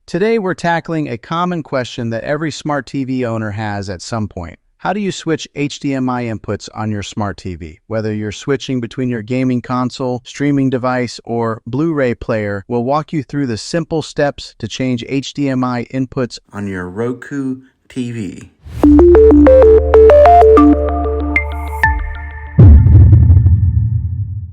Today we're tackling a common question that every smart TV owner has at some point. How do you switch HDMI inputs on your smart TV? Whether you're switching between your gaming console, streaming device, or Blu-ray player, we'll walk you through the simple steps to change HDMI inputs on your Roku TV.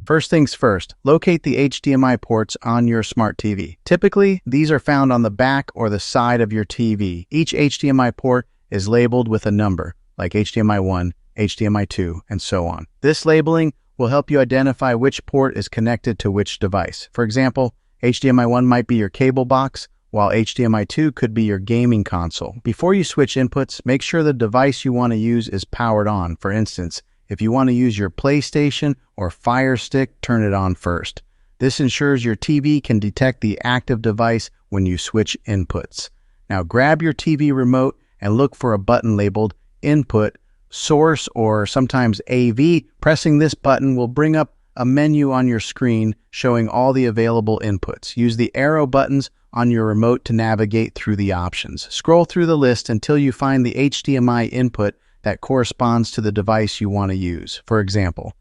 First things first, locate the HDMI ports on your smart TV. Typically, these are found on the back or the side of your TV. Each HDMI port is labeled with a number, like HDMI 1, HDMI 2, and so on. This labeling will help you identify which port is connected to which device. For example, HDMI 1 might be your cable box, while HDMI 2 could be your gaming console. Before you switch inputs, make sure the device you want to use is powered on. For instance, if you want to use your PlayStation or Fire Stick, turn it on first. This ensures your TV can detect the active device when you switch inputs. Now grab your TV remote and look for a button labeled Input, Source, or sometimes AV. Pressing this button will bring up a menu on your screen showing all the available inputs. Use the arrow buttons on your remote to navigate through the options. Scroll through the list until you find the HDMI input that corresponds to the device you want to use. For example,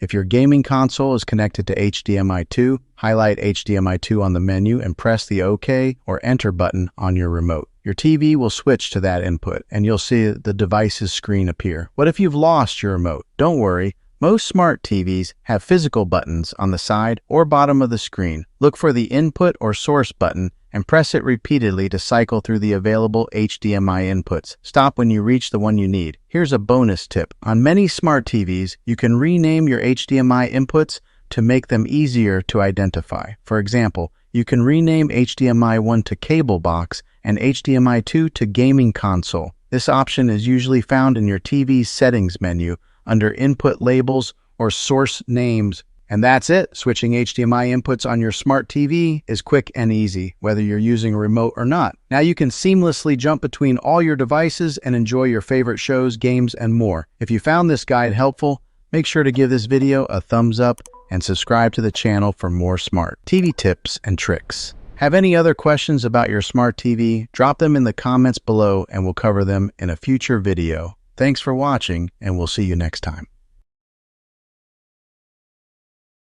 if your gaming console is connected to HDMI 2, highlight HDMI 2 on the menu and press the OK or Enter button on your remote. Your TV will switch to that input and you'll see the device's screen appear. What if you've lost your remote? Don't worry. Most smart TVs have physical buttons on the side or bottom of the screen. Look for the Input or Source button and press it repeatedly to cycle through the available HDMI inputs. Stop when you reach the one you need. Here's a bonus tip. On many smart TVs, you can rename your HDMI inputs to make them easier to identify. For example, you can rename HDMI 1 to cable box and HDMI 2 to gaming console. This option is usually found in your TV's settings menu under input labels or source names. And that's it. Switching HDMI inputs on your smart TV is quick and easy, whether you're using a remote or not. Now you can seamlessly jump between all your devices and enjoy your favorite shows, games, and more. If you found this guide helpful, make sure to give this video a thumbs up and subscribe to the channel for more smart TV tips and tricks. Have any other questions about your smart TV? Drop them in the comments below and we'll cover them in a future video. Thanks for watching, and we'll see you next time.